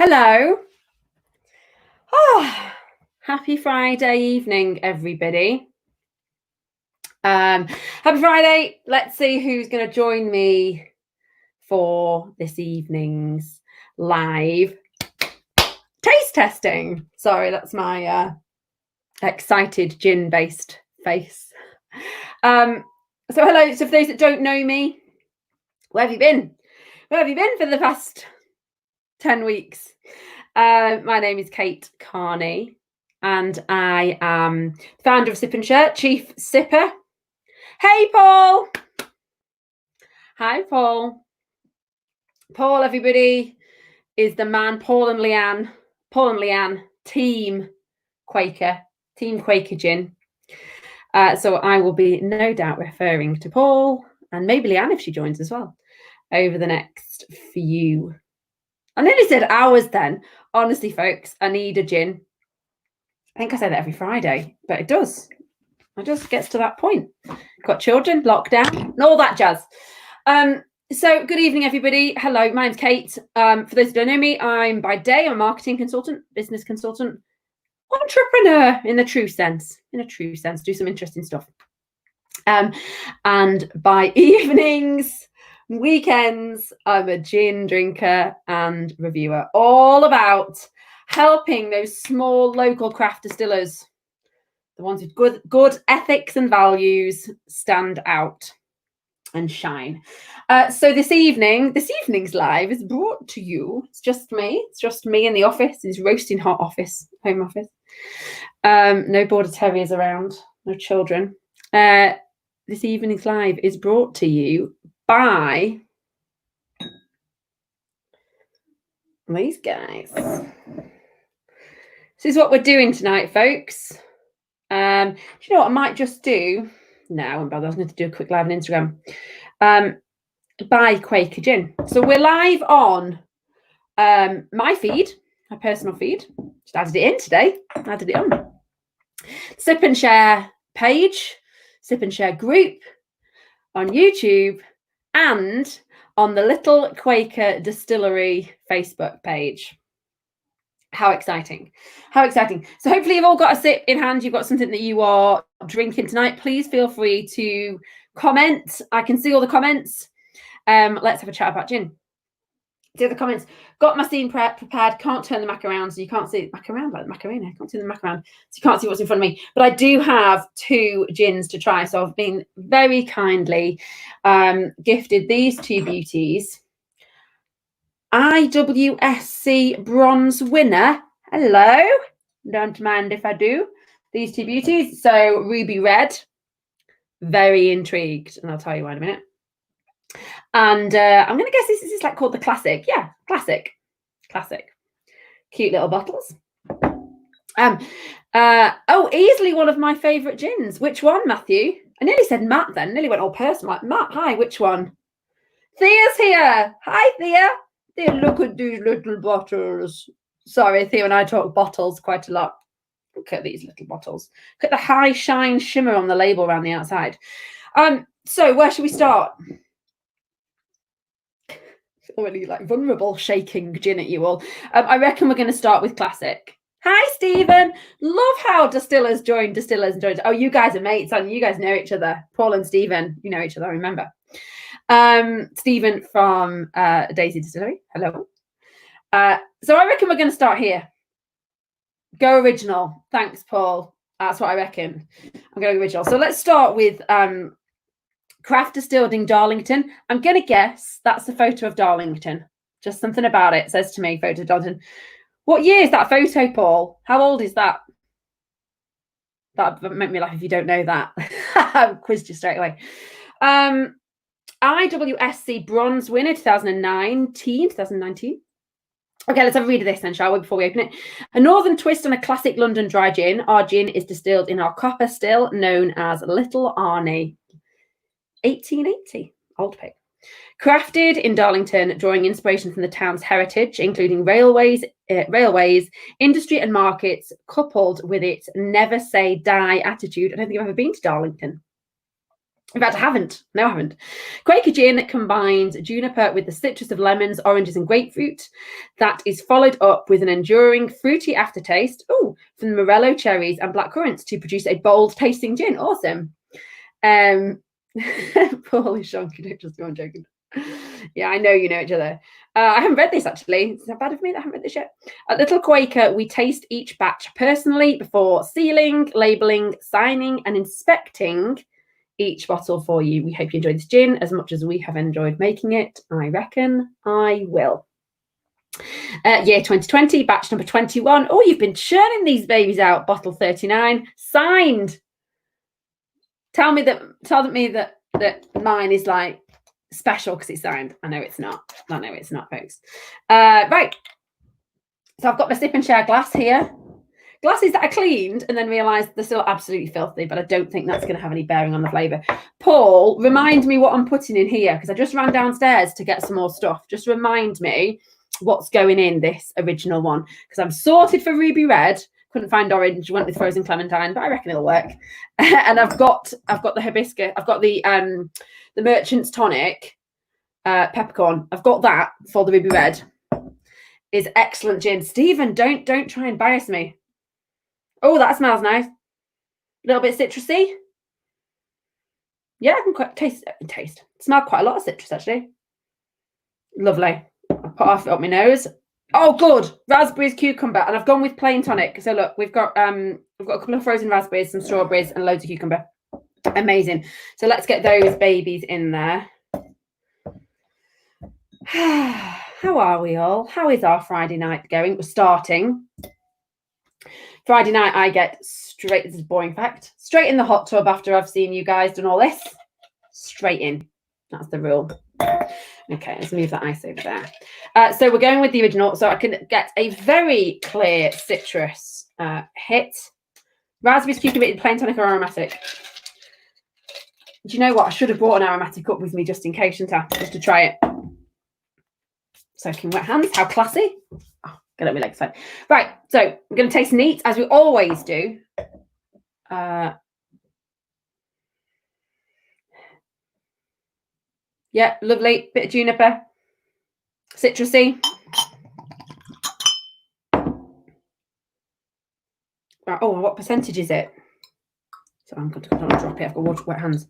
Hello. Oh, happy Friday evening, everybody. Happy Friday. Let's see who's going to join me for this evening's live taste testing. Sorry, that's my excited gin-based face. So hello. So for those that don't know me, where have you been? Where have you been for the past 10 weeks? My name is Kate Carney, and I am founder of Sip and Share, chief sipper. Hey, Paul. Hi, Paul. Paul, everybody, is the man. Paul and Leanne, team Quaker Gin. So I will be no doubt referring to Paul and maybe Leanne if she joins as well over the next few. I nearly said hours then. Honestly, folks, I need a gin. I think I say that every Friday, but it does. It just gets to that point. Got children, lockdown, and all that jazz. So good evening, everybody. Hello, my name's Kate. For those who don't know me, I'm by day a marketing consultant, business consultant, entrepreneur in the true sense. Do some interesting stuff. And by evenings, weekends, I'm a gin drinker and reviewer, all about helping those small local craft distillers, the ones with good ethics and values, stand out and shine. So this evening's live is brought to you. It's just me in the office. It's roasting hot home office. No border terriers around, no children. This evening's live is brought to you by these guys. This is what we're doing tonight, folks. Do you know what I might just do now? I was going to do a quick live on Instagram. By Quaker Gin. So we're live on my feed, my personal feed. Just added it in today. Added it on. Sip and Share page, Sip and Share group on YouTube, and on the Little Quaker Distillery Facebook page. How exciting. So hopefully you've all got a sip in hand. You've got something that you are drinking tonight. Please feel free to comment. I can see all the comments. Let's have a chat about gin. See the comments. Got my scene prepared. Can't turn the Mac around, so you can't see it. Mac around like the Macarena. Can't turn the Mac around, so you can't see what's in front of me. But I do have 2 gins to try. So I've been very kindly gifted these 2 beauties. IWSC bronze winner. Hello. Don't mind if I do. These 2 beauties. So ruby red. Very intrigued, and I'll tell you why in a minute. And I'm going to guess this is like called the classic. Yeah, classic. Cute little bottles. Easily one of my favourite gins. Which one, Matthew? I nearly said Matt then. Nearly went all personal. Like, Matt, hi, which one? Thea's here. Hi, Thea. Thea, look at these little bottles. Sorry, Thea and I talk bottles quite a lot. Look at these little bottles. Look at the high shine shimmer on the label around the outside. So where should we start? Already like vulnerable, shaking gin at you all. I reckon we're going to start with classic. Hi, Stephen. Love how distillers join. Oh, you guys are mates, aren't you? You guys know each other. Paul and Stephen, you know each other, I remember. Stephen from Daisy Distillery. Hello. So I reckon we're going to start here. Go original. Thanks, Paul. That's what I reckon. I'm going to go original. So let's start with craft distilled in Darlington. I'm going to guess that's a photo of Darlington. Just something about it says to me, photo of Darlington. What year is that photo, Paul? How old is that? That would make me laugh if you don't know that. I've quizzed you straight away. IWSC bronze winner 2019. Okay, let's have a read of this then, shall we, before we open it? A northern twist on a classic London dry gin. Our gin is distilled in our copper still, known as Little Arnie. 1880, old pig. Crafted in Darlington, drawing inspiration from the town's heritage, including railways, industry and markets, coupled with its never say die attitude. I don't think I've ever been to Darlington. In fact, I haven't. No, I haven't. Quaker Gin combines juniper with the citrus of lemons, oranges, and grapefruit. That is followed up with an enduring fruity aftertaste from the morello cherries and black currants to produce a bold tasting gin. Awesome. Paul is shonky, don't just go on joking. Yeah, I know you know each other. I haven't read this actually. Is that bad of me that I haven't read this yet? At Little Quaker, we taste each batch personally before sealing, labelling, signing, and inspecting each bottle for you. We hope you enjoyed this gin as much as we have enjoyed making it. I reckon I will. Year 2020, batch number 21. Oh, you've been churning these babies out. Bottle 39, signed. Tell me that mine is like special because it's signed. I know it's not. I know it's not, folks. Right. So I've got my sip and share glass here. Glasses that I cleaned and then realised they're still absolutely filthy, but I don't think that's going to have any bearing on the flavour. Paul, remind me what I'm putting in here because I just ran downstairs to get some more stuff. Just remind me what's going in this original one because I'm sorted for ruby red. Couldn't find orange. Went with frozen clementine, but I reckon it'll work. And I've got the hibiscus. I've got the merchant's tonic peppercorn. I've got that for the ruby red. Is excellent gin. Stephen, don't try and bias me. Oh, that smells nice. A little bit citrusy. Yeah, I can quite taste. Smell quite a lot of citrus actually. Lovely. I'll put half it up my nose. Oh, good. Raspberries, cucumber, and I've gone with plain tonic. So look, we've got a couple of frozen raspberries, some strawberries, and loads of cucumber. Amazing. So let's get those babies in there. How are we all? How is our Friday night going? We're starting. Friday night, I get straight, this is a boring fact, straight in the hot tub after I've seen you guys done all this. Straight in. That's the rule. Okay, let's move that ice over there. So we're going with the original, so I can get a very clear citrus hit. Raspberries, cucumber, plain tonic or aromatic. Do you know what? I should have brought an aromatic up with me just in case, shouldn't I? Just to try it. Soaking wet hands. How classy. Oh, get up my legs fine. Right, so we're going to taste neat, as we always do. Yeah, lovely. Bit of juniper. Citrusy. Right, oh, what percentage is it? So I'm going to drop it. I've got wet hands.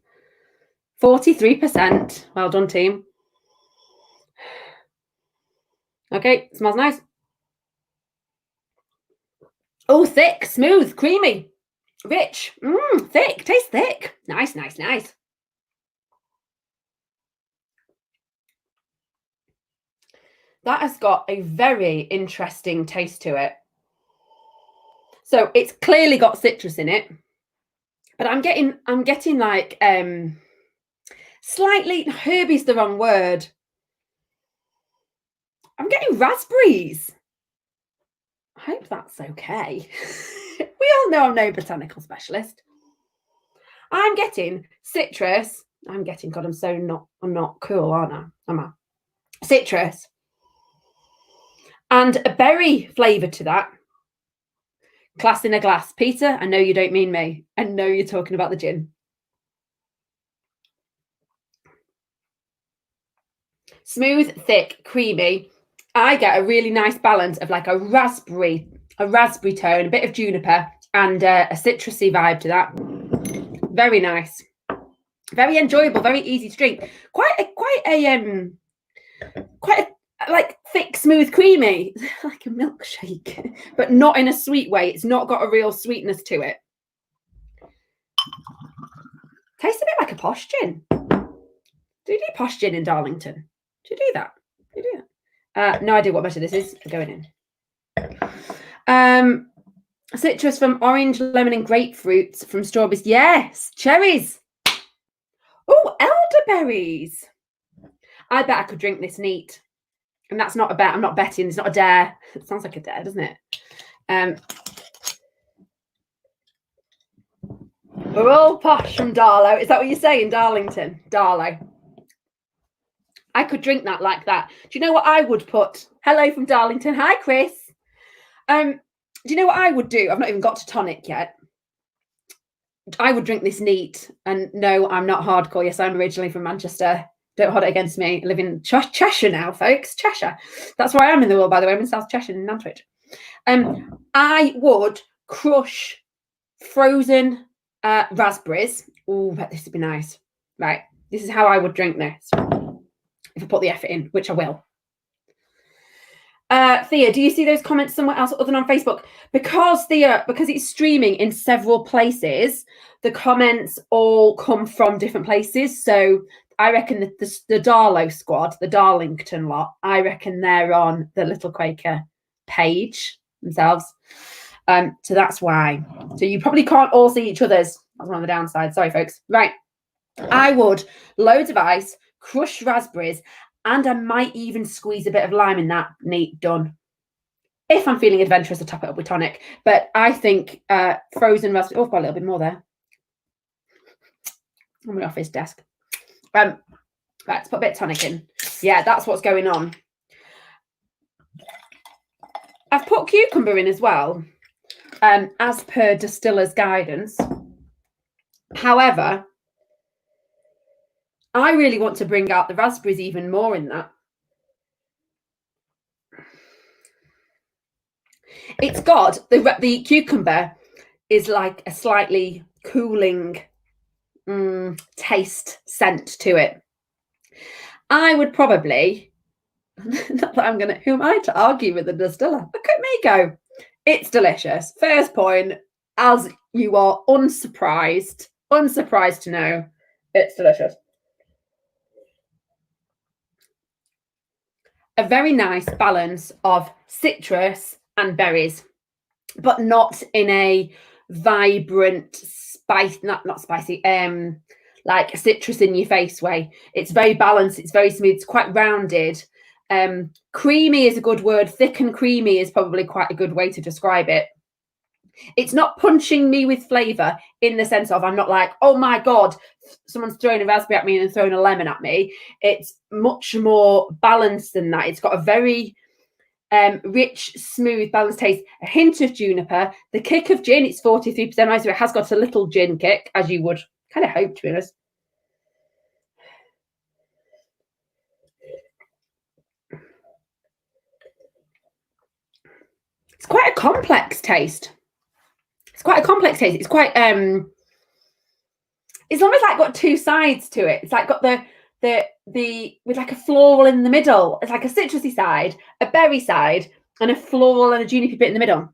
43%. Well done, team. Okay, smells nice. Oh, thick, smooth, creamy, rich. Thick, tastes thick. Nice, nice, nice. That has got a very interesting taste to it. So it's clearly got citrus in it, but I'm getting like slightly, herby's the wrong word. I'm getting raspberries. I hope that's okay. We all know I'm no botanical specialist. I'm getting citrus. God, I'm not cool, aren't I? Am I? Citrus. And a berry flavour to that. Class in a glass. Peter, I know you don't mean me. I know you're talking about the gin. Smooth, thick, creamy. I get a really nice balance of like a raspberry tone, a bit of juniper, and a citrusy vibe to that. Very nice. Very enjoyable, very easy to drink. Quite a like thick, smooth, creamy, like a milkshake, but not in a sweet way. It's not got a real sweetness to it. Tastes a bit like a posh gin. Do you do posh gin in Darlington? Do you do that? No idea what better this is. Going in. Citrus from orange, lemon, and grapefruit. From strawberries. Yes, cherries. Oh, elderberries. I bet I could drink this neat. And that's not a bet. I'm not betting. It's not a dare. It sounds like a dare, doesn't it? We're all posh from Darlow. Is that what you're saying, Darlington? Darlow. I could drink that like that. Do you know what I would put? Hello from Darlington. Hi, Chris. Do you know what I would do? I've not even got to tonic yet. I would drink this neat. And no, I'm not hardcore. Yes, I'm originally from Manchester. Don't hold it against me. I live in Cheshire now, folks. Cheshire. That's where I am in the world, by the way. I'm in South Cheshire in Nantwich. I would crush frozen raspberries. Oh, bet this would be nice. Right. This is how I would drink this. If I put the effort in, which I will. Thea, do you see those comments somewhere else other than on Facebook? Because it's streaming in several places, the comments all come from different places. So I reckon that the Darlow squad, the Darlington lot, I reckon they're on the Little Quaker page themselves. So that's why. So you probably can't all see each other's. That's one of the downsides. Sorry, folks. Right. I would loads of ice, crush raspberries, and I might even squeeze a bit of lime in that. Neat, done. If I'm feeling adventurous, I'll top it up with tonic. But I think frozen raspberries. Oh, I've got a little bit more there on my office desk. Right, let's put a bit of tonic in. Yeah, that's what's going on. I've put cucumber in as well, as per distiller's guidance. However, I really want to bring out the raspberries even more in that. It's got the cucumber is like a slightly cooling taste scent to it. I would probably, not that I'm gonna, who am I to argue with the distiller? Look at me go. It's delicious. First point, as you are unsurprised to know, it's delicious. A very nice balance of citrus and berries, but not in a vibrant spice, not spicy, like a citrus in your face way. It's very balanced, it's very smooth, it's quite rounded. Creamy is a good word. Thick and creamy is probably quite a good way to describe it. It's not punching me with flavour in the sense of I'm not like, oh my God, someone's throwing a raspberry at me and throwing a lemon at me. It's much more balanced than that. It's got a very rich, smooth, balanced taste, a hint of juniper, the kick of gin. It's 43% so it has got a little gin kick, as you would kind of hope, to be honest. It's quite a complex taste. It's quite it's almost like got two sides to it. It's like got the with like a floral in the middle. It's like a citrusy side, a berry side, and a floral and a juniper bit in the middle.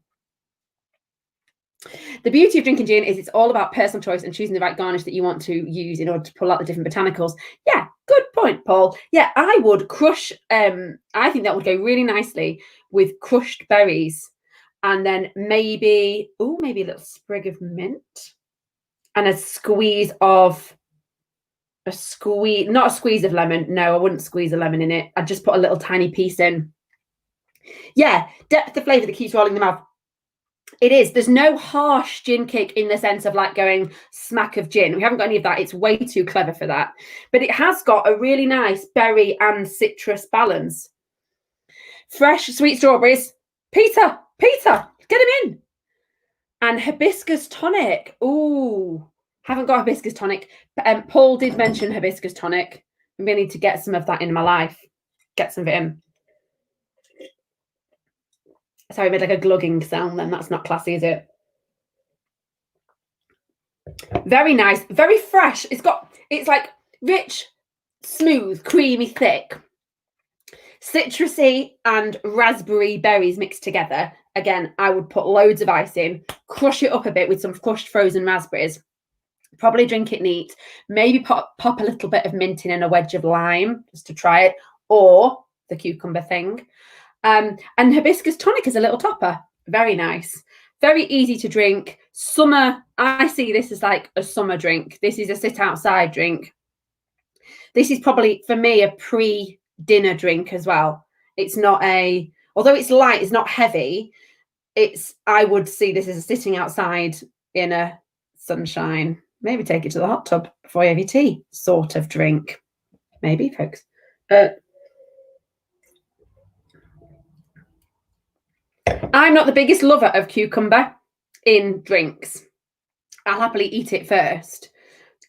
The beauty of drinking gin is it's all about personal choice and choosing the right garnish that you want to use in order to pull out the different botanicals. Yeah, good point, Paul. Yeah, I would crush, I think that would go really nicely with crushed berries. And then maybe a little sprig of mint and not a squeeze of lemon. No, I wouldn't squeeze a lemon in it. I'd just put a little tiny piece in. Yeah, depth of flavour that keeps rolling in the mouth. It is. There's no harsh gin kick in the sense of like going smack of gin. We haven't got any of that. It's way too clever for that. But it has got a really nice berry and citrus balance. Fresh sweet strawberries. Peter, get him in. And hibiscus tonic. Ooh, haven't got hibiscus tonic. But, Paul did mention hibiscus tonic. I'm going to need to get some of that in my life. Get some of it in. Sorry, I made like a glugging sound then. That's not classy, is it? Very nice. Very fresh. It's like rich, smooth, creamy, thick. Citrusy and raspberry berries mixed together. Again, I would put loads of ice in, crush it up a bit with some crushed frozen raspberries. Probably drink it neat. Maybe pop a little bit of mint in and a wedge of lime just to try it, or the cucumber thing. And hibiscus tonic is a little topper. Very nice. Very easy to drink. Summer, I see this as like a summer drink. This is a sit outside drink. This is probably, for me, a pre-dinner drink as well. It's not although it's light, it's not heavy. I would see this as a sitting outside in a sunshine. Maybe take it to the hot tub before you have your tea sort of drink. Maybe, folks. I'm not the biggest lover of cucumber in drinks. I'll happily eat it first.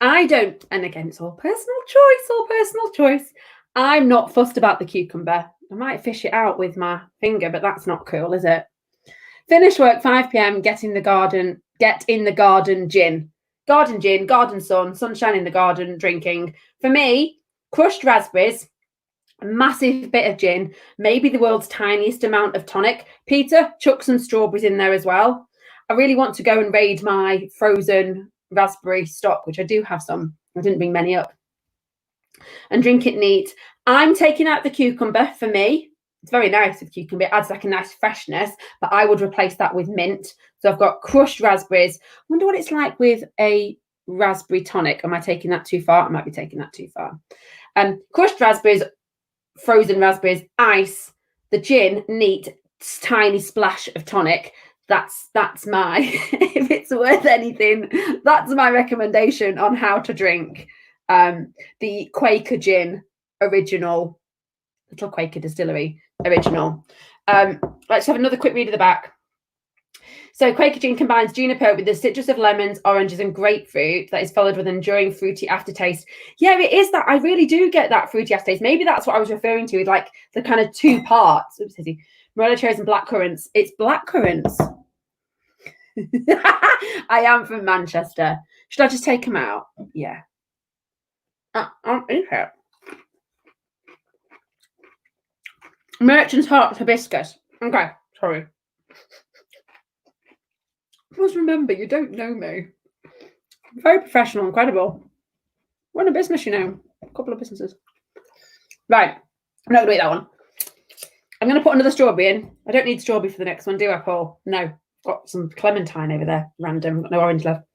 I don't, and again, it's all personal choice. I'm not fussed about the cucumber. I might fish it out with my finger, but that's not cool, is it? Finish work 5 p.m. Get in the garden gin. Garden gin, garden sunshine in the garden, drinking. For me, crushed raspberries, a massive bit of gin, maybe the world's tiniest amount of tonic. Peter, chuck some strawberries in there as well. I really want to go and raid my frozen raspberry stock, which I do have some. I didn't bring many up. And drink it neat. I'm taking out the cucumber for me. It's very nice with cucumber. It adds like a nice freshness, but I would replace that with mint. So I've got crushed raspberries. I wonder what it's like with a raspberry tonic. Am I taking that too far? I might be taking that too far. Crushed raspberries, frozen raspberries, ice, the gin, neat, tiny splash of tonic. That's my, if it's worth anything, that's my recommendation on how to drink the Quaker Gin original, Little Quaker Distillery original. Let's have another quick read of the back. So Quaker Gin combines juniper with the citrus of lemons, oranges, and grapefruit that is followed with an enduring fruity aftertaste. Yeah, it is that. I really do get that fruity aftertaste. Maybe that's what I was referring to, with like the kind of two parts. Oops, morello cherries and black currants. It's black currants. I am from Manchester. Should I just take them out? Yeah. I'm in here. Merchant's Heart hibiscus. Okay, sorry. Must remember, you don't know me. Very professional, incredible. Run a business, you know. A couple of businesses. Right. I'm not going to eat that one. I'm going to put another strawberry in. I don't need strawberry for the next one, do I, Paul? No. Got some clementine over there. Random. Got no orange left.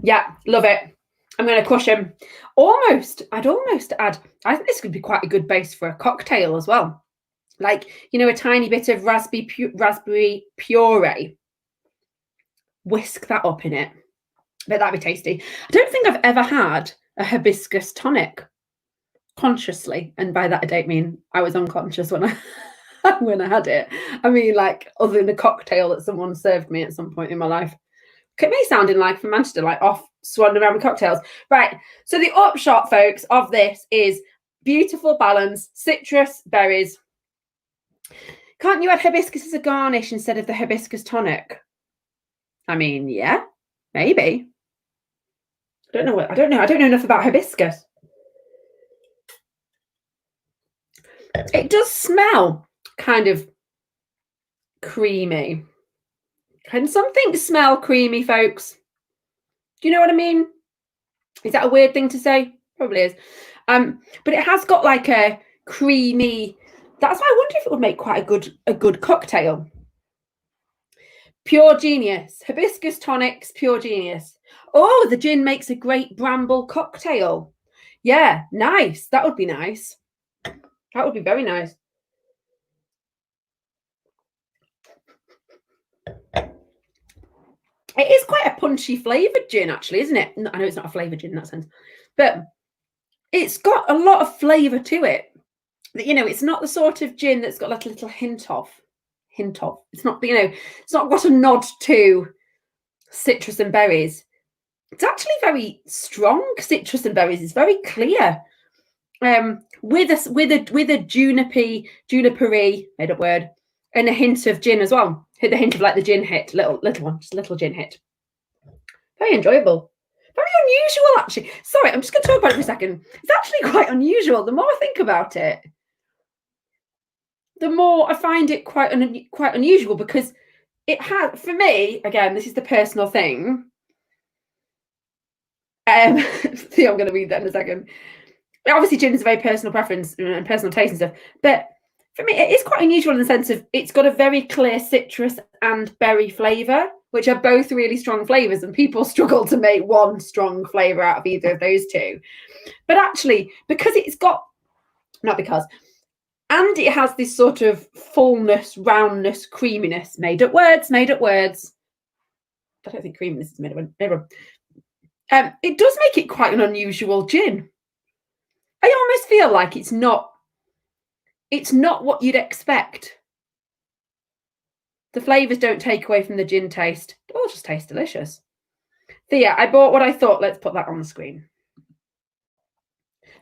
Yeah, love it. I'm going to crush them. I'd almost add, I think this could be quite a good base for a cocktail as well. Like, you know, a tiny bit of raspberry puree. Whisk that up in it. But that'd be tasty. I don't think I've ever had a hibiscus tonic consciously. And by that, I don't mean I was unconscious when I when I had it. I mean, like, other than a cocktail that someone served me at some point in my life. Look at me sounding like from Manchester, like off swanning around with cocktails. Right. So the upshot, folks, of this is beautiful balance, citrus, berries. Can't you add hibiscus as a garnish instead of the hibiscus tonic? I mean, yeah, maybe. I don't know. I don't know enough about hibiscus. It does smell kind of creamy. Can something smell creamy, folks? Do you know what I mean? Is that a weird thing to say? Probably is. But it has got like a creamy. That's why I wonder if it would make quite a good cocktail. Pure genius. Hibiscus tonics, pure genius. Oh, the gin makes a great bramble cocktail. Yeah, nice. That would be nice. That would be very nice. It is quite a punchy flavoured gin, actually, isn't it? I know it's not a flavoured gin in that sense, but it's got a lot of flavour to it. You know, it's not the sort of gin that's got like a little hint of. It's not, you know, it's not got a nod to citrus and berries. It's actually very strong citrus and berries. It's very clear. With a junipery made up word, and a hint of gin as well. The hint of like the gin hit, little one, just a little gin hit. Very enjoyable. Very unusual, actually. Sorry, I'm just going to talk about it for a second. It's actually quite unusual. The more I think about it, the more I find it quite unusual, because it has, for me, again, this is the personal thing. See, I'm going to read that in a second. Obviously, gin is a very personal preference and personal taste and stuff, but for me, it is quite unusual in the sense of it's got a very clear citrus and berry flavour, which are both really strong flavours, and people struggle to make one strong flavour out of either of those two. But actually, because it's got, not because, and it has this sort of fullness, roundness, creaminess, made up words. I don't think creaminess is made up. It does make it quite an unusual gin. I almost feel like it's not what you'd expect. The flavours don't take away from the gin taste. It all just tastes delicious. Thea, I bought what I thought. Let's put that on the screen.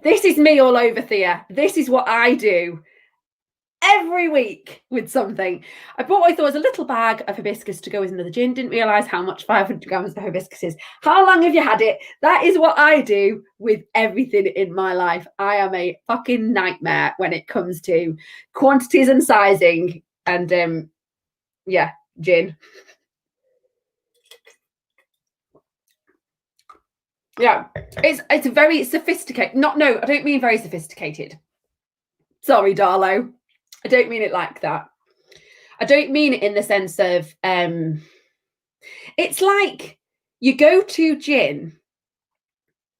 This is me all over, Thea. This is what I do every week with something. I bought what I thought was a little bag of hibiscus to go with another gin. Didn't realise how much 500 grams of hibiscus is. How long have you had it? That is what I do with everything in my life. I am a fucking nightmare when it comes to quantities and sizing and yeah, gin. Yeah, it's very sophisticated. No, I don't mean very sophisticated. Sorry, Darlo. I don't mean it like that. I don't mean it in the sense of it's like you go to gin,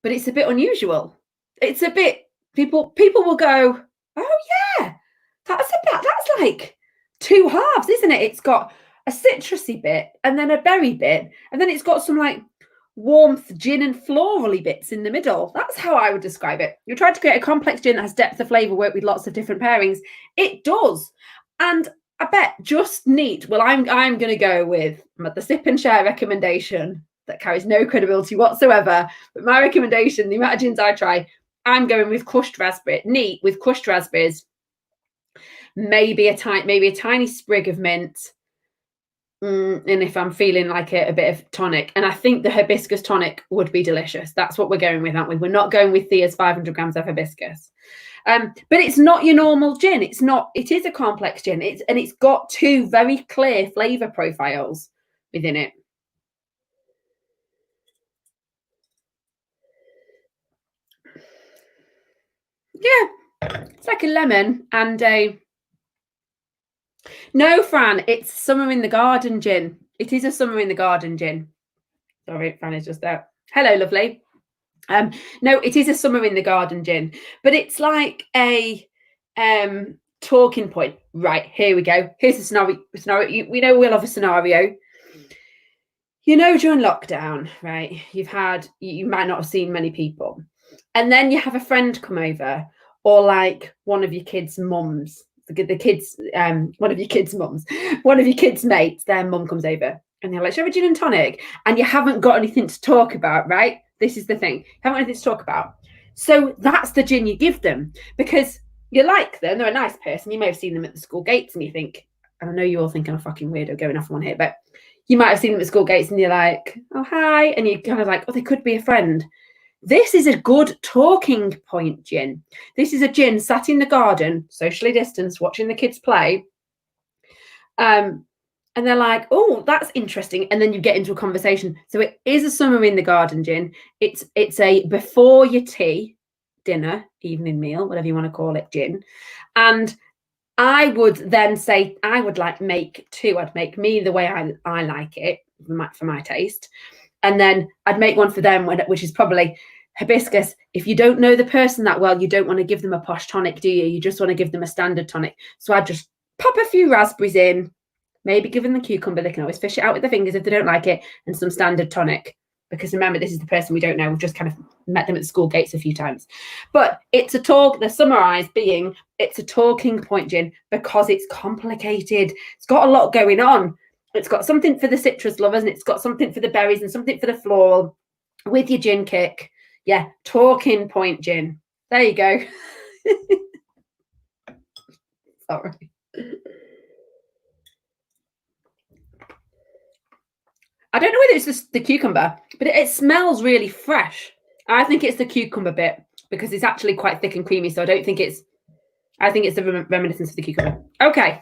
but it's a bit unusual. It's a bit people will go, oh yeah, that's like two halves, isn't it? It's got a citrusy bit and then a berry bit, and then it's got some like warmth, gin and florally bits in the middle. That's how I would describe it. You're trying to create a complex gin that has depth of flavour, work with lots of different pairings. It does. And I bet just neat. Well, I'm going to go with the sip and share recommendation that carries no credibility whatsoever. But my recommendation, the amount of gins I try, I'm going with crushed raspberry, neat with crushed raspberries, maybe a tiny sprig of mint. And if I'm feeling like a bit of tonic, and I think the hibiscus tonic would be delicious. That's what we're going with, aren't we? We're not going with Thea's 500 grams of hibiscus. But it's not your normal gin. It's not. It is a complex gin. It's got two very clear flavour profiles within it. Yeah, it's like a lemon and a. No, Fran, it's summer in the garden gin. It is a summer in the garden gin. Sorry, Fran is just there. Hello, lovely. No, it is a summer in the garden gin, but it's like a talking point. Right, here we go. Here's a scenario. We know we'll have a scenario. You know, during lockdown, right? You might not have seen many people, and then you have a friend come over, or like one of your kids' mums. The kids, one of your kids' mums, one of your kids' mates, their mum comes over and they're like, "Shall we have a gin and tonic?" And you haven't got anything to talk about, right? This is the thing. You haven't got anything to talk about. So that's the gin you give them because you like them. They're a nice person. You may have seen them at the school gates and you think, and I know you're all thinking I'm a fucking weirdo going off on here, but you might have seen them at school gates and you're like, "Oh, hi." And you're kind of like, "Oh, they could be a friend." This is a good talking point gin. This is a gin sat in the garden, socially distanced, watching the kids play. And they're like, "Oh, that's interesting." And then you get into a conversation. So it is a summer in the garden gin. It's a before your tea, dinner, evening meal, whatever you want to call it, gin. And I would then say, I would like make two. I'd make me the way I like it for my taste. And then I'd make one for them, which is probably hibiscus. If you don't know the person that well, you don't want to give them a posh tonic, do you? You just want to give them a standard tonic. So I'd just pop a few raspberries in, maybe give them the cucumber. They can always fish it out with their fingers if they don't like it, and some standard tonic. Because remember, this is the person we don't know. We've just kind of met them at the school gates a few times. But it's a talk, the summarised being, it's a talking point gin because it's complicated. It's got a lot going on. It's got something for the citrus lovers and it's got something for the berries and something for the floral with your gin kick. Yeah, talking point gin. There you go. Sorry. I don't know whether it's just the cucumber, but it smells really fresh. I think it's the cucumber bit because it's actually quite thick and creamy. So I think it's the reminiscence of the cucumber. Okay.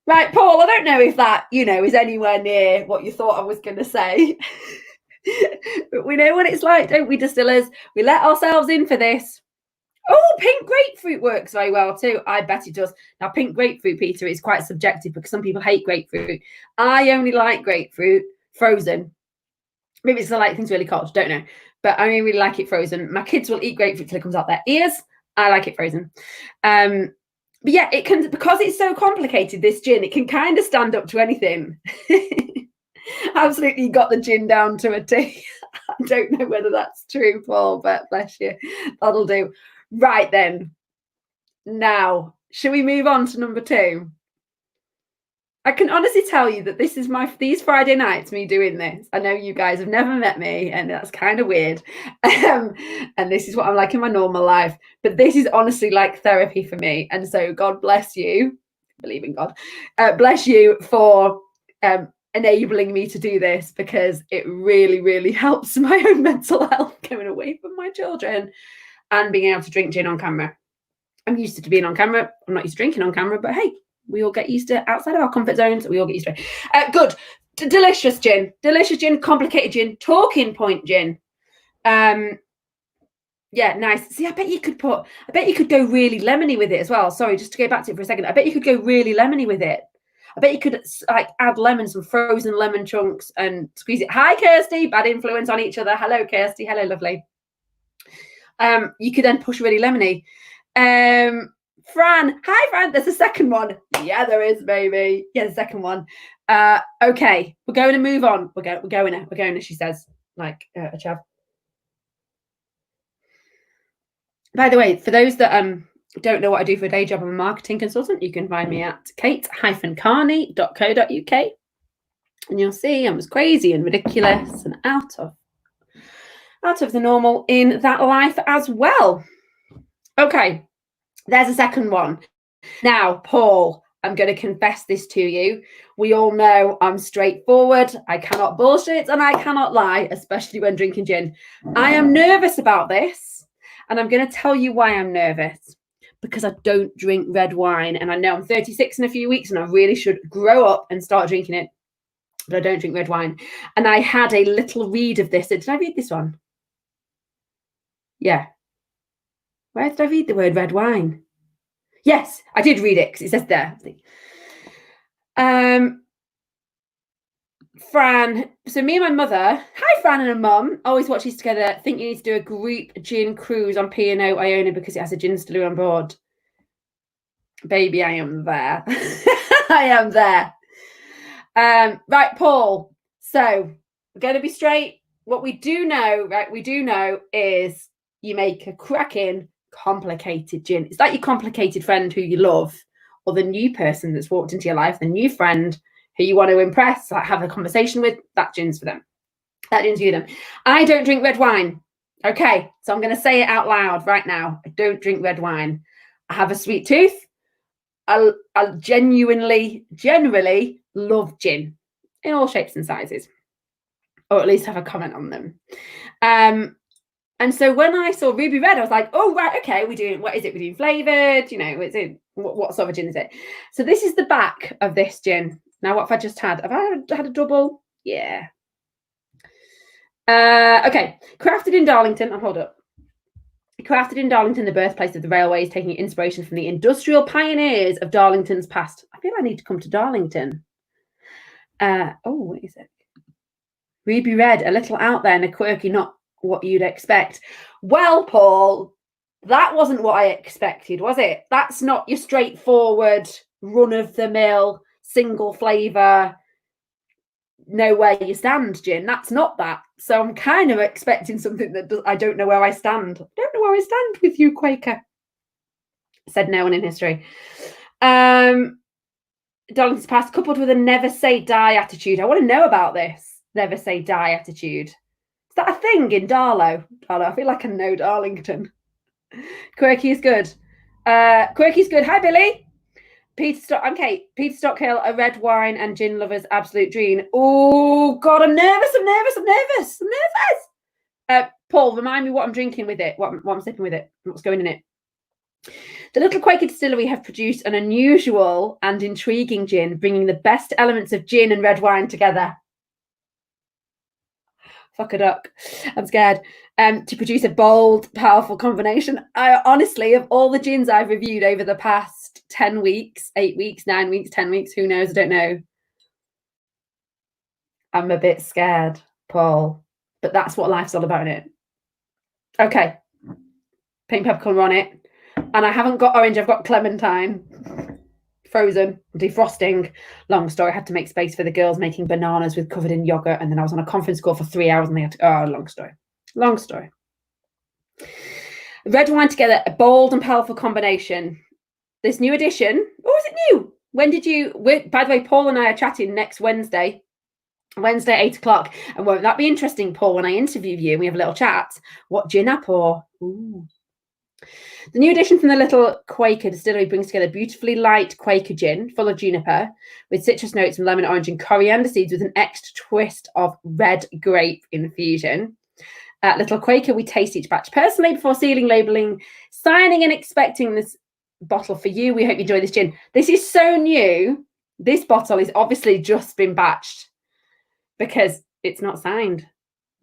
Right, Paul, I don't know if that, is anywhere near what you thought I was going to say. But we know what it's like, don't we, distillers? We let ourselves in for this. Oh, pink grapefruit works very well too. I bet it does. Now, pink grapefruit, Peter, is quite subjective because some people hate grapefruit. I only like grapefruit frozen. Maybe it's because I like things really cold. Don't know. But I only really like it frozen. My kids will eat grapefruit till it comes out their ears. I like it frozen. But yeah, it can, because it's so complicated, this gin, it can kind of stand up to anything. Absolutely got the gin down to a T. I don't know whether that's true, Paul, but bless you. That'll do. Right then. Now, shall we move on to number 2? I can honestly tell you that this is these Friday nights, me doing this. I know you guys have never met me, and that's kind of weird. And this is what I'm like in my normal life. But this is honestly like therapy for me. And so God bless you, believe in God, bless you for enabling me to do this, because it really, really helps my own mental health going away from my children and being able to drink gin on camera. I'm used to being on camera. I'm not used to drinking on camera, but hey, we all get used to outside of our comfort zones. We all get used to it. Good. Delicious gin. Delicious gin, complicated gin, talking point gin. Yeah, nice. See, I bet you could go really lemony with it as well. Sorry, just to go back to it for a second. I bet you could go really lemony with it. I bet you could like add lemons, some frozen lemon chunks, and squeeze it. Hi, Kirsty. Bad influence on each other. Hello, Kirsty. Hello, lovely. You could then push really lemony. Fran, hi Fran, there's a second one. Yeah, there is, baby. Yeah, the second one. Okay, we're going to move on. We're going, she says, like a chav. By the way, for those that don't know what I do for a day job, I'm a marketing consultant. You can find me at kate-carney.co.uk, and you'll see I'm as crazy and ridiculous and out of the normal in that life as well. Okay, there's a second one. Now, Paul, I'm going to confess this to you. We all know I'm straightforward. I cannot bullshit and I cannot lie, especially when drinking gin. I am nervous about this, and I'm going to tell you why I'm nervous. Because I don't drink red wine, and I know I'm 36 in a few weeks and I really should grow up and start drinking it, but I don't drink red wine. And I had a little read of this. Did I read this one? Yeah. Where did I read the word red wine? Yes, I did read it because it says there. Fran, so me and my mother, hi Fran and her mum, always watch these together, think you need to do a group gin cruise on P&O Iona because it has a gin distillery on board. Baby, I am there. I am there. Right, Paul. So we're going to be straight. What we do know, right, is you make a cracking, complicated gin. It's like your complicated friend who you love, or the new person that's walked into your life, the new friend who you want to impress, like have a conversation with. That gin's for them. That gin's for them. I don't drink red wine. Okay, so I'm going to say it out loud right now. I don't drink red wine. I have a sweet tooth. I generally love gin in all shapes and sizes, or at least have a comment on them. And so when I saw ruby red, I was like, oh, right, okay, what is it? We're doing flavoured, what sort of gin is it? So this is the back of this gin. Now, what have I just had? Have I had a double? Yeah. Okay, crafted in Darlington. Hold up. Crafted in Darlington, the birthplace of the railways, taking inspiration from the industrial pioneers of Darlington's past. I feel I need to come to Darlington. What is it? Ruby red, a little out there and a quirky, not what you'd expect. Well, Paul, that wasn't what I expected, was it? That's not your straightforward, run-of-the-mill, single flavour, know where you stand gin. That's not that. So I'm kind of expecting something that I don't know where I stand. I don't know where I stand with you, Quaker, said no one in history. Darlington's past, coupled with a never say die attitude. I want to know about this never say die attitude. Is that a thing in Darlow? I feel like I know Darlington. Quirky is good. Quirky's good. Hi, Billy. I'm Kate. Peter Stockhill, a red wine and gin lover's absolute dream. Oh, God, I'm nervous. Paul, remind me what I'm drinking with it, what I'm sipping with it, what's going in it. The Little Quaker Distillery have produced an unusual and intriguing gin, bringing the best elements of gin and red wine together. Fuck a duck. I'm scared. To produce a bold, powerful combination. I honestly, of all the gins I've reviewed over the past 10 weeks, 8 weeks, 9 weeks, 10 weeks, who knows? I don't know. I'm a bit scared, Paul. But that's what life's all about, isn't it? Okay. Pink peppercorn on it. And I haven't got orange, I've got clementine. Frozen, defrosting. Long story. I had to make space for the girls making bananas covered in yogurt, and then I was on a conference call for 3 hours and they had to long story. Red wine together, a bold and powerful combination. This new addition, is it new? When did you? By the way, Paul and I are chatting next Wednesday. Wednesday, 8 o'clock. And won't that be interesting, Paul, when I interview you and we have a little chat? What gin I pour? Ooh. The new addition from the Little Quaker Distillery brings together beautifully light Quaker gin, full of juniper, with citrus notes from lemon, orange, and coriander seeds with an extra twist of red grape infusion. At Little Quaker, we taste each batch personally before sealing, labelling, signing, and expecting this bottle for you. We hope you enjoy this gin. This is so new. This bottle is obviously just been batched because it's not signed.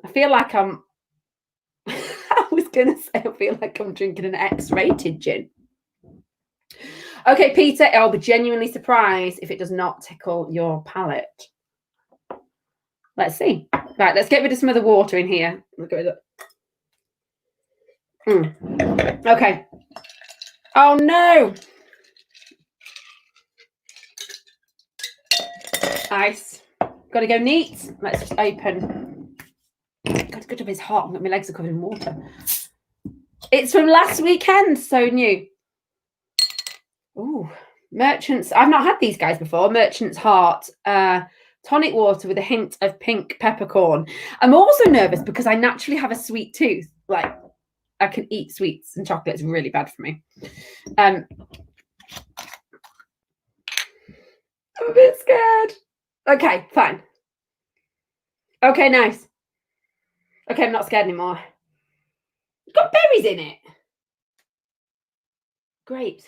I feel like I'm I was going to say I feel like I'm drinking an X-rated gin. Okay, Peter, I'll be genuinely surprised if it does not tickle your palate. Let's see. Right, let's get rid of some of the water in here. Look at it. Okay. Oh, no. Ice. Got to go neat. Let's just open. God, good job it's hot. My legs are covered in water. It's from last weekend, so new. Ooh, Merchant's. I've not had these guys before. Merchant's Heart. Tonic water with a hint of pink peppercorn. I'm also nervous because I naturally have a sweet tooth. Like, I can eat sweets and chocolate is really bad for me. I'm a bit scared. Okay, fine. Okay, nice. Okay, I'm not scared anymore. It's got berries in it. Grapes.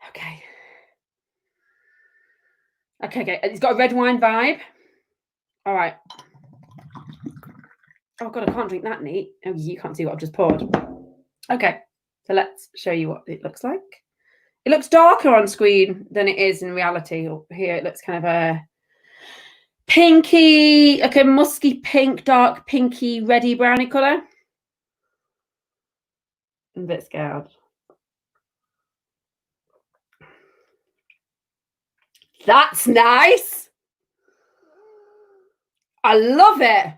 Okay. Okay. It's got a red wine vibe. All right. Oh, God, I can't drink that neat. Oh, you can't see what I've just poured. Okay. So let's show you what it looks like. It looks darker on screen than it is in reality. Here it looks kind of a pinky, like a musky pink, dark pinky, reddy browny colour. I'm a bit scared. That's nice. I love it.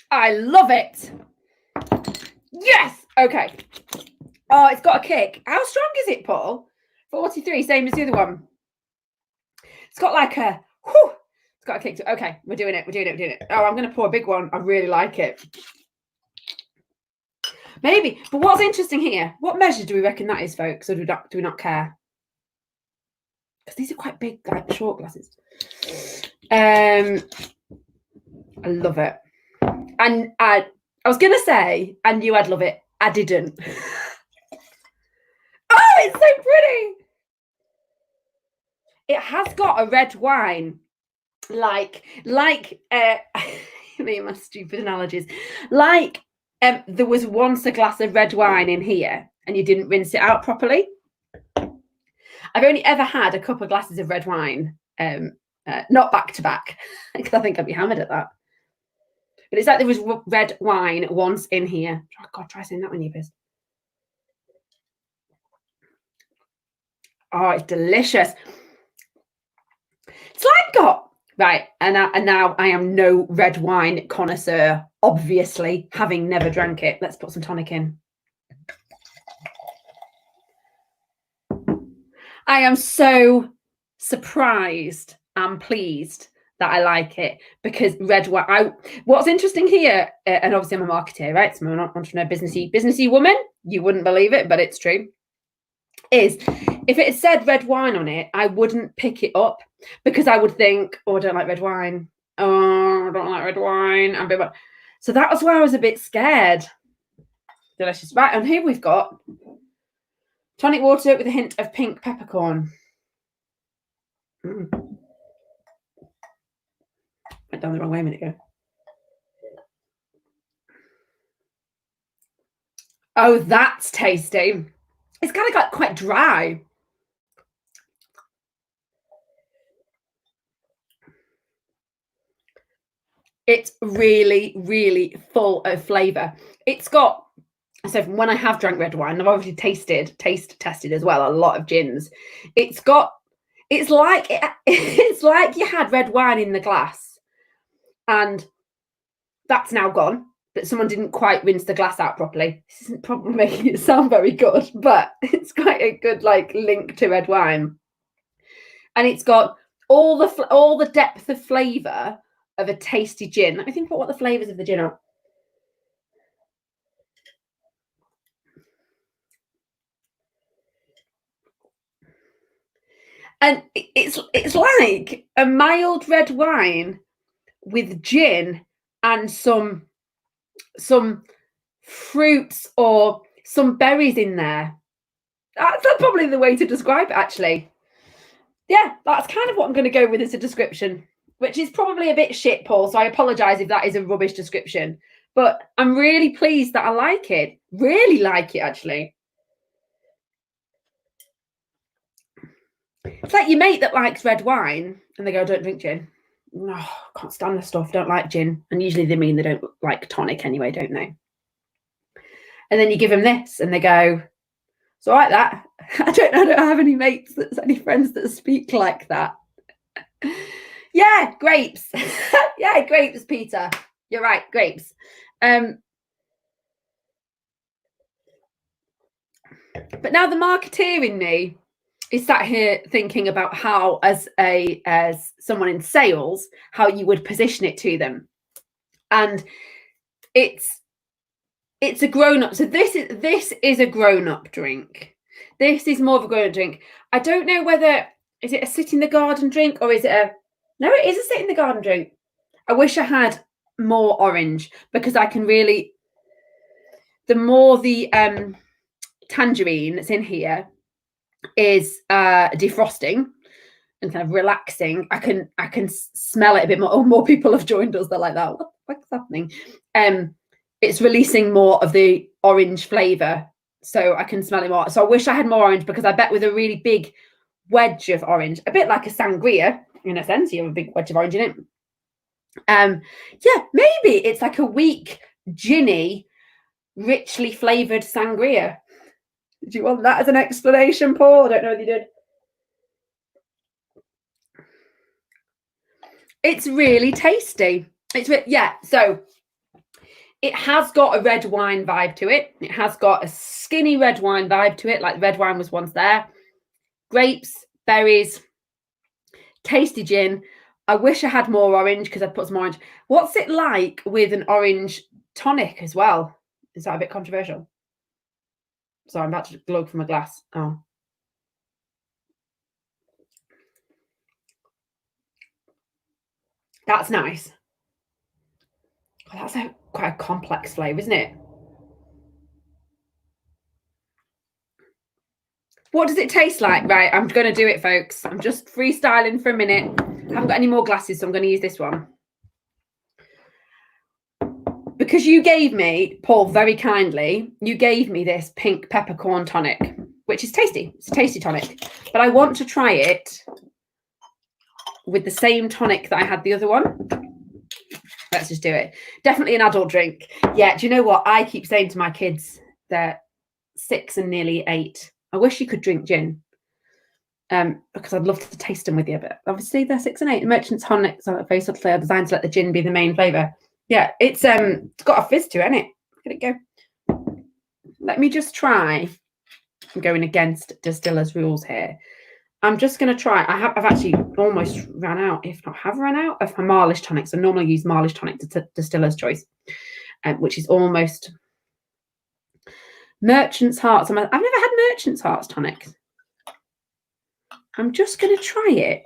I love it. Yes. Okay. Oh, it's got a kick. How strong is it, Paul? 43, same as the other one. It's got like a, whew, it's got a kick to, okay, we're doing it. Oh, I'm going to pour a big one. I really like it. Maybe, but what's interesting here, what measure do we reckon that is, folks, or do we not care? Because these are quite big, like short glasses. I love it. And I was going to say, I knew I'd love it. I didn't. Oh, it's so pretty. It has got a red wine, like me and my stupid analogies. Like there was once a glass of red wine in here and you didn't rinse it out properly. I've only ever had a couple of glasses of red wine, not back to back, because I think I'd be hammered at that. But it's like there was red wine once in here. Oh, God, try saying that when you're pissed. Oh, it's delicious. It's like got, right, and now I am no red wine connoisseur, obviously, having never drank it. Let's put some tonic in. I am so surprised and pleased that I like it because red wine. What's interesting here, and obviously I'm a marketer, right? So I'm an entrepreneur, businessy woman. You wouldn't believe it, but it's true. Is if it had said red wine on it, I wouldn't pick it up because I would think, oh, I don't like red wine. Oh, I don't like red wine. So that was why I was a bit scared. Delicious. Right, and here we've got tonic water with a hint of pink peppercorn. Went down the wrong way a minute ago. Oh, that's tasty. It's kind of got quite dry. It's really, really full of flavour. It's got, so when I have drank red wine, I've obviously taste tested as well a lot of gins. It's like you had red wine in the glass, and that's now gone. that someone didn't quite rinse the glass out properly. This isn't probably making it sound very good, but it's quite a good like link to red wine. And it's got all the depth of flavour of a tasty gin. Let me think about what the flavours of the gin are. And it's like a mild red wine with gin and some fruits or some berries in there. That's probably the way to describe it, actually. Yeah, that's kind of what I'm going to go with as a description, which is probably a bit shit, Paul. So I apologise if that is a rubbish description. But I'm really pleased that I like it. Really like it, actually. It's like your mate that likes red wine and they go, don't drink gin. No, can't stand the stuff, don't like gin. And usually they mean they don't like tonic anyway, don't they? And then you give them this and they go, it's all right that. I don't have any mates, any friends that speak like that. Yeah, grapes. Yeah, grapes, Peter. You're right, grapes. But now the marketeer in me is sat here thinking about how, as someone in sales, how you would position it to them. And it's a grown-up. So this is a grown-up drink. This is more of a grown-up drink. I don't know whether is it a sit in the garden drink or is it a no, it is a sit in the garden drink. I wish I had more orange because I can really the more the tangerine that's in here is defrosting and kind of relaxing. I can smell it a bit more. Oh, more people have joined us. They're like that. What's happening? It's releasing more of the orange flavour, so I can smell it more. So I wish I had more orange because I bet with a really big wedge of orange, a bit like a sangria in a sense, you have a big wedge of orange in it. Yeah, maybe it's like a weak, ginny, richly flavoured sangria. Do you want that as an explanation, Paul? I don't know if you did. It's really tasty. Yeah, so it has got a red wine vibe to it. It has got a skinny red wine vibe to it, like red wine was once there. Grapes, berries, tasty gin. I wish I had more orange because I'd put some orange. What's it like with an orange tonic as well? Is that a bit controversial? Sorry, I'm about to glug from a glass. Oh. That's nice. Oh, that's quite a complex flavour, isn't it? What does it taste like? Right, I'm going to do it, folks. I'm just freestyling for a minute. I haven't got any more glasses, so I'm going to use this one. Because you gave me, Paul, very kindly, you gave me this pink peppercorn tonic, which is tasty. It's a tasty tonic. But I want to try it with the same tonic that I had the other one. Let's just do it. Definitely an adult drink. Yeah, do you know what? I keep saying to my kids, they're 6 and nearly 8. I wish you could drink gin. Because I'd love to taste them with you, but obviously they're 6 and 8. Merchant's tonics are very subtly designed to let the gin be the main flavour. Yeah, it's got a fizz to it, hasn't it? Look at it go. Let me just try. I'm going against distillers' rules here. I'm just going to try. I've actually almost ran out, if not have run out, of my Marlish tonics. I normally use Marlish tonic to distiller's choice, which is almost Merchant's Hearts. I've never had Merchant's Hearts tonic. I'm just going to try it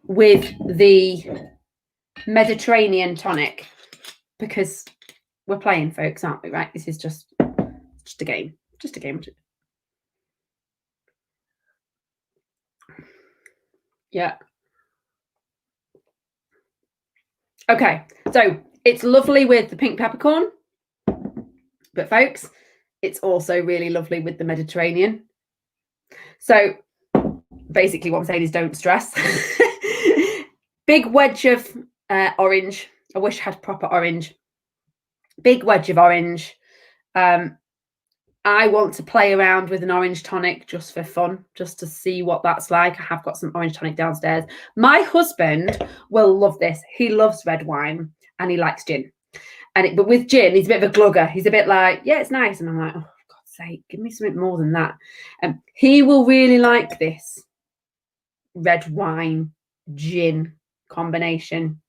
with the Mediterranean tonic because we're playing, folks, aren't we? Right? This is just a game. Just a game. Yeah. Okay, so it's lovely with the pink peppercorn, but folks, it's also really lovely with the Mediterranean. So basically what I'm saying is don't stress. Big wedge of orange. I wish I had proper orange. Big wedge of orange. I want to play around with an orange tonic just for fun, just to see what that's like. I have got some orange tonic downstairs. My husband will love this. He loves red wine and he likes gin. But with gin, he's a bit of a glugger. He's a bit like, yeah, it's nice. And I'm like, oh, for God's sake, give me something more than that. He will really like this red wine gin combination.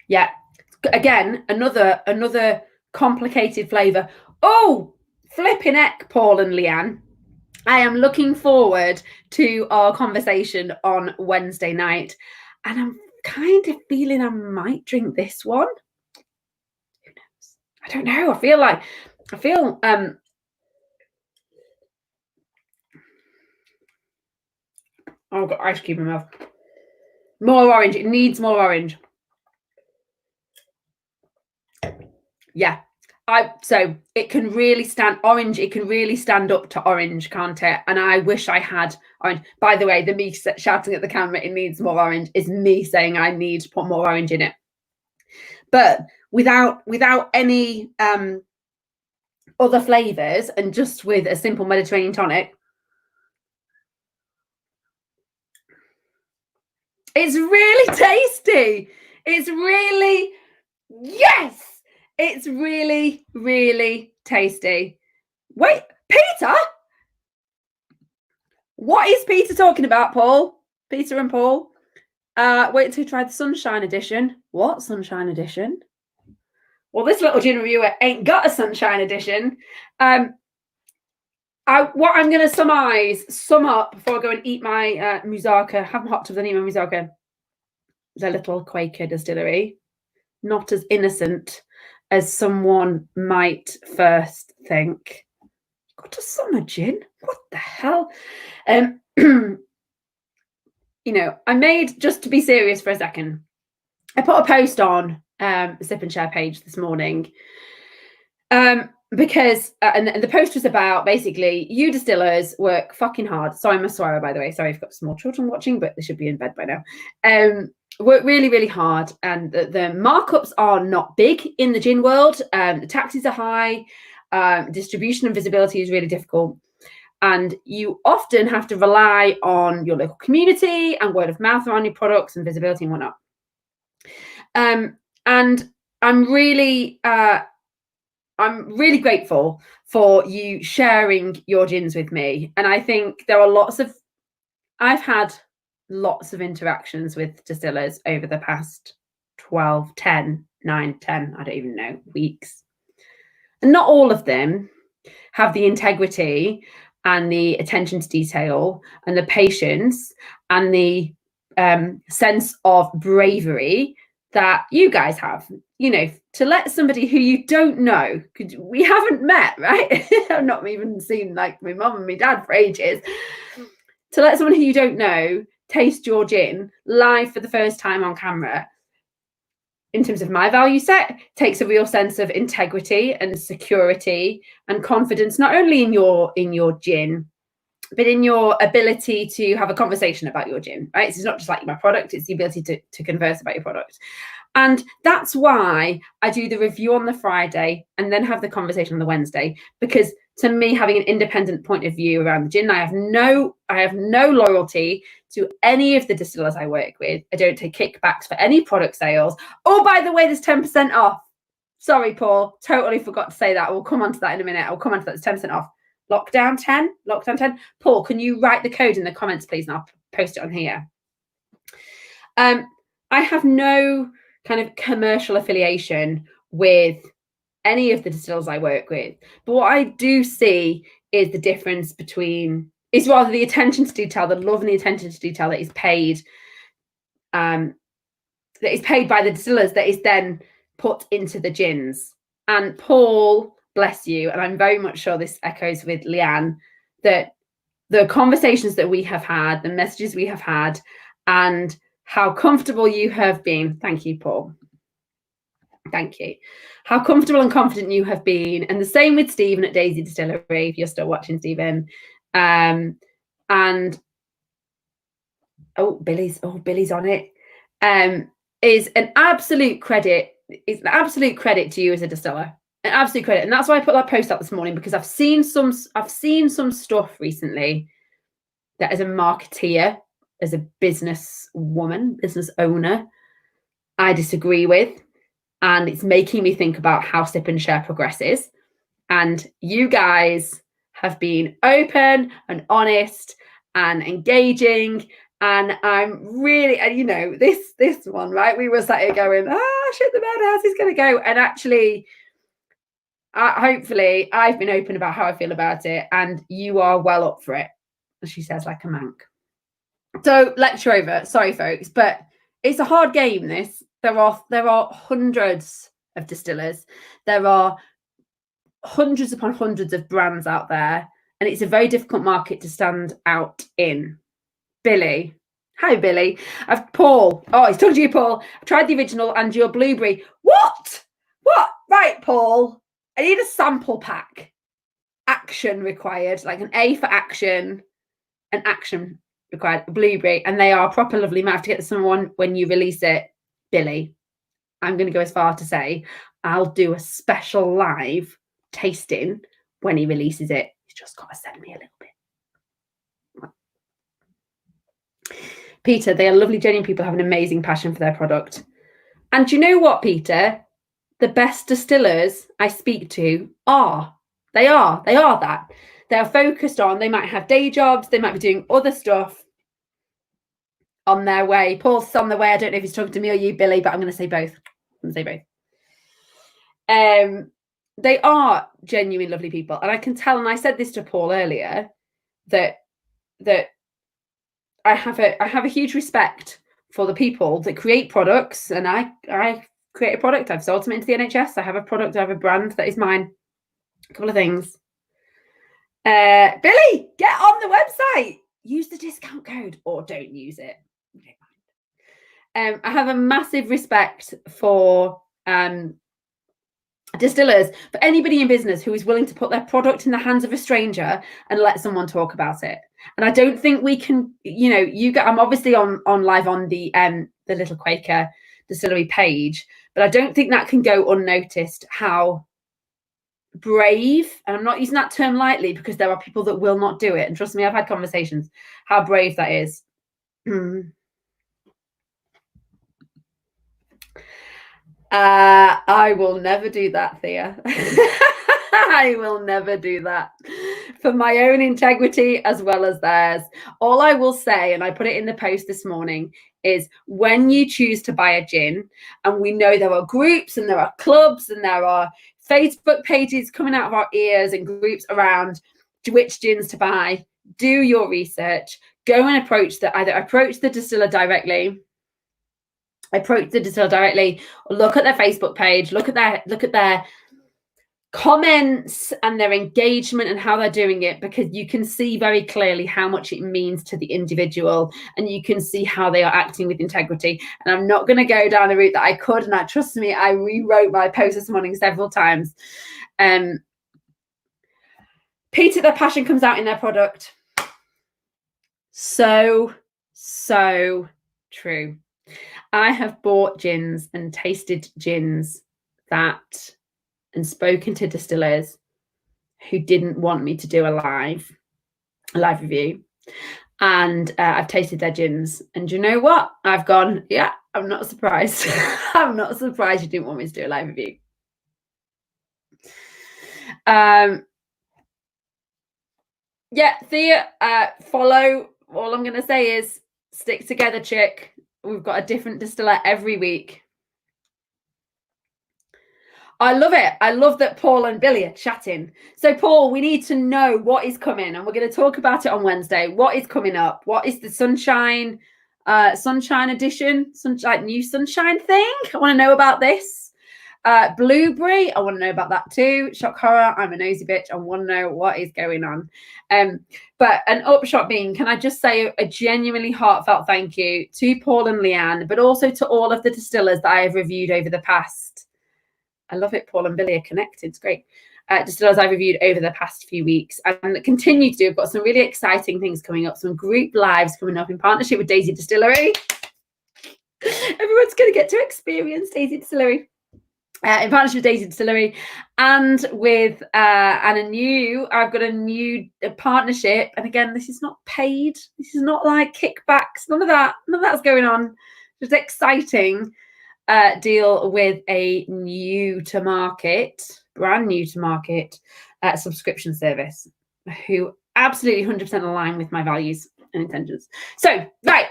Yeah, again, another complicated flavour. Oh, flipping heck, Paul and Leanne. I am looking forward to our conversation on Wednesday night, and I'm kind of feeling I might drink this one. Who knows? I don't know. I feel oh, I've got ice cube in my mouth. More orange. It needs more orange. Yeah. So it can really stand orange. It can really stand up to orange, can't it? And I wish I had orange. By the way, the me shouting at the camera, it needs more orange, is me saying I need to put more orange in it. But without any other flavors and just with a simple Mediterranean tonic, it's really tasty. It's really, yes, it's really, really tasty. Wait, Peter? What is Peter talking about, Paul? Peter and Paul? Wait till you try the Sunshine Edition. What Sunshine Edition? Well, this little gin reviewer ain't got a Sunshine Edition. What I'm going to sum up before I go and eat my moussaka, have my hot tub, then eat my moussaka. The Little Quaker Distillery. Not as innocent as someone might first think. Got a summer gin? What the hell? You know, I made, just to be serious for a second, I put a post on the Sip and Share page this morning because, and the post was about basically, you distillers work fucking hard. Sorry, I'm a swearer, by the way. Sorry, I've got small children watching, but they should be in bed by now. Work really, really hard, and the markups are not big in the gin world. The taxes are high. Distribution and visibility is really difficult. And you often have to rely on your local community and word of mouth around your products and visibility and whatnot. And I'm really grateful for you sharing your gins with me. And I think there are I've had lots of interactions with distillers over the past 12, 10, 9, 10, I don't even know, weeks. And not all of them have the integrity and the attention to detail and the patience and the sense of bravery that you guys have, you know, to let somebody who you don't know, we haven't met, right? I've not even seen like my mum and my dad for ages. To let someone who you don't know taste your gin live for the first time on camera, in terms of my value set, takes a real sense of integrity and security and confidence, not only in your gin, but in your ability to have a conversation about your gin, right? So it's not just like my product, it's the ability to converse about your product. And that's why I do the review on the Friday and then have the conversation on the Wednesday, because to me, having an independent point of view around the gin, I have no loyalty to any of the distillers I work with. I don't take kickbacks for any product sales. Oh, by the way, there's 10% off. Sorry, Paul, totally forgot to say that. We'll come on to that in a minute. I'll come on to that. There's 10% off. Lockdown 10. Paul, can you write the code in the comments, please? And I'll post it on here. I have no kind of commercial affiliation with any of the distillers I work with. But what I do see is the difference is rather the attention to detail, the love and the attention to detail that is paid by the distillers, that is then put into the gins. And Paul, bless you, and I'm very much sure this echoes with Leanne, that the conversations that we have had, the messages we have had, and how comfortable you have been. Thank you, Paul. Thank you. How comfortable and confident you have been. And the same with Stephen at Daisy Distillery, if you're still watching, Stephen. And Billy's on it. Is an absolute credit. It's an absolute credit to you as a distiller. An absolute credit. And that's why I put that post out this morning, because I've seen some stuff recently that as a marketeer as a business woman, business owner, I disagree with. And it's making me think about how Sip and Share progresses. And you guys have been open and honest and engaging. And I'm really, and you know, this one, right? We were sat here going, shit, the birdhouse is going to go. And actually, hopefully, I've been open about how I feel about it. And you are well up for it, she says, like a mank. So lecture over. Sorry, folks, but it's a hard game, this. There are hundreds of distillers. There are hundreds upon hundreds of brands out there, and it's a very difficult market to stand out in. Billy. Hi, Billy. Paul. Oh, he's talking to you, Paul. I've tried the original and your blueberry. What? Right, Paul. I need a sample pack. Action required, like an A for action, an action required, blueberry, and they are proper lovely. Might have to get someone when you release it, Billy. I'm going to go as far to say I'll do a special live tasting when he releases it. He's just got to send me a little bit. Peter, they are lovely, genuine people, have an amazing passion for their product. And do you know what, Peter? The best distillers I speak to are that. They are focused on, they might have day jobs, they might be doing other stuff on their way. Paul's on the way. I don't know if he's talking to me or you, Billy, but I'm going to say both. They are genuine, lovely people. And I can tell, and I said this to Paul earlier, that I have a huge respect for the people that create products. And I create a product. I've sold them into the NHS. I have a product. I have a brand that is mine. A couple of things. Billy, get on the website. Use the discount code or don't use it. I have a massive respect for distillers, for anybody in business who is willing to put their product in the hands of a stranger and let someone talk about it. And I don't think we can, I'm obviously on live on the Little Quaker Distillery page, but I don't think that can go unnoticed how brave, and I'm not using that term lightly because there are people that will not do it. And trust me, I've had conversations, how brave that is. I will never do that, Thea. I will never do that for my own integrity as well as theirs. All I will say, and I put it in the post this morning, is when you choose to buy a gin, and we know there are groups and there are clubs and there are Facebook pages coming out of our ears and groups around which gins to buy, do your research, go and approach the distiller directly. Approach the distiller directly, look at their Facebook page, look at their comments and their engagement and how they're doing it, because you can see very clearly how much it means to the individual, and you can see how they are acting with integrity. And I'm not going to go down a route that I could, and trust me, I rewrote my post this morning several times. Peter, their passion comes out in their product. So true. I have bought gins and tasted gins and spoken to distillers who didn't want me to do a live review. And I've tasted their gins. And you know what? I've gone, yeah, I'm not surprised. I'm not surprised you didn't want me to do a live review. Yeah, Thea, follow. All I'm going to say is stick together, chick. We've got a different distiller every week. I love it. I love that Paul and Billy are chatting. So, Paul, we need to know what is coming, and we're going to talk about it on Wednesday. What is coming up? What is the Sunshine edition? New Sunshine thing? I want to know about this. Blueberry, I want to know about that too. Shock horror, I'm a nosy bitch. I want to know what is going on. But an upshot being, can I just say a genuinely heartfelt thank you to Paul and Leanne, but also to all of the distillers that I have reviewed over the past. I love it. Paul and Billy are connected. It's great. Distillers I've reviewed over the past few weeks and continue to do. I've got some really exciting things coming up, some group lives coming up in partnership with Daisy Distillery. Everyone's going to get to experience Daisy Distillery. in partnership with Daisy Distillery, and with I've got a new partnership. And again, this is not paid. This is not like kickbacks. None of that's going on. Just exciting deal with a brand new to market subscription service, who absolutely 100% align with my values and intentions. So, right,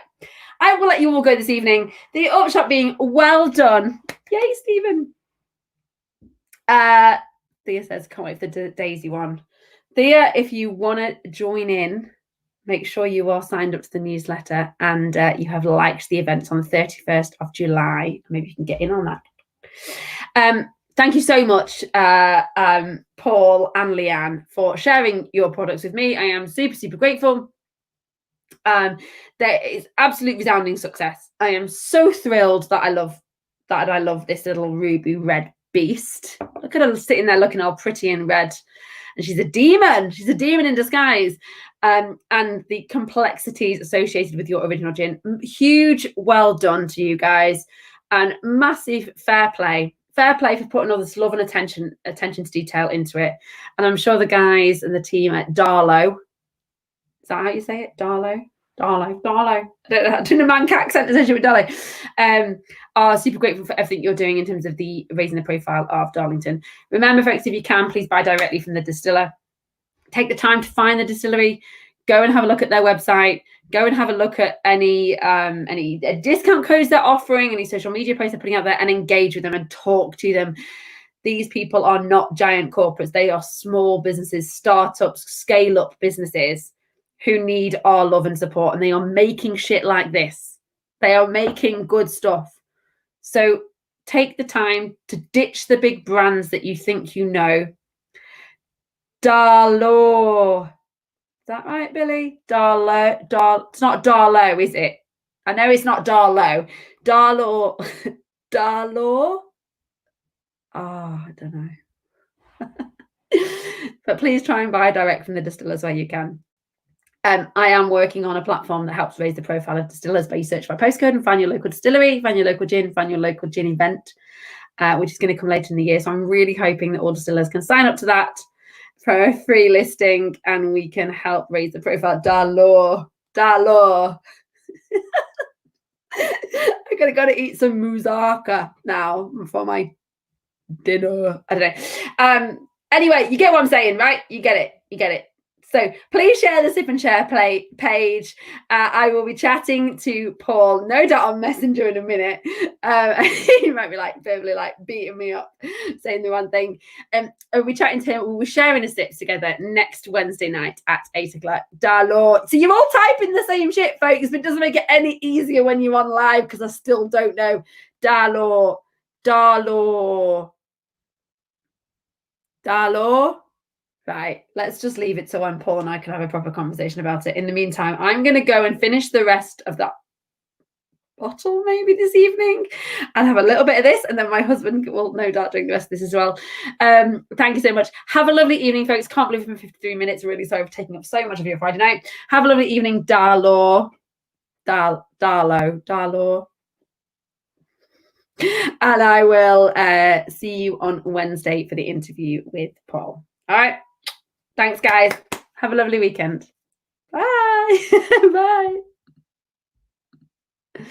I will let you all go this evening. The upshot being, well done. Yay, Stephen. Thea says, can't wait for the Daisy one. Thea, if you want to join in, make sure you are signed up to the newsletter and you have liked the events on the 31st of July. Maybe you can get in on that. Thank you so much, Paul and Leanne, for sharing your products with me. I am super, super grateful. There is absolute resounding success. I am so thrilled that I love this little ruby red beast. Look at her sitting there looking all pretty and red. And she's a demon. She's a demon in disguise. And the complexities associated with your original gin. Huge well done to you guys. And massive fair play. Fair play for putting all this love and attention to detail into it. And I'm sure the guys and the team at Darlow, is that how you say it? Darlow? Darlow. I don't know Manc accent essentially with Darlow. Are super grateful for everything you're doing in terms of the raising the profile of Darlington. Remember, folks, if you can, please buy directly from the distiller. Take the time to find the distillery. Go and have a look at their website. Go and have a look at any discount codes they're offering, any social media posts they're putting out there, and engage with them and talk to them. These people are not giant corporates. They are small businesses, startups, scale-up businesses who need our love and support, and they are making shit like this. They are making good stuff. So take the time to ditch the big brands that you think you know. Darlow. Is that right, Billy? Darlow. It's not Darlow, is it? I know it's not Darlow. Darlow. Darlow? Oh, I don't know. But please try and buy direct from the distillers where you can. I am working on a platform that helps raise the profile of distillers by you search by postcode and find your local distillery, find your local gin, find your local gin event, which is going to come later in the year. So I'm really hoping that all distillers can sign up to that for a free listing and we can help raise the profile. Darlow. I gotta eat some moussaka now for my dinner. I don't know. Anyway, you get what I'm saying, right? You get it. So please share the Sip and Share page. I will be chatting to Paul, no doubt on Messenger in a minute. He might be verbally beating me up, saying the one thing. We'll be chatting to him. We'll be sharing a sips together next Wednesday night at 8 o'clock. Darlow. So you're all typing the same shit, folks, but it doesn't make it any easier when you're on live because I still don't know. Darlow. Right, let's just leave it so Paul and I can have a proper conversation about it. In the meantime, I'm going to go and finish the rest of that bottle maybe this evening and have a little bit of this, and then my husband will no doubt drink the rest of this as well. Thank you so much. Have a lovely evening, folks. Can't believe it's been 53 minutes. Really sorry for taking up so much of your Friday night. Have a lovely evening, Darlow. And I will see you on Wednesday for the interview with Paul. All right. Thanks, guys. Have a lovely weekend. Bye. Bye.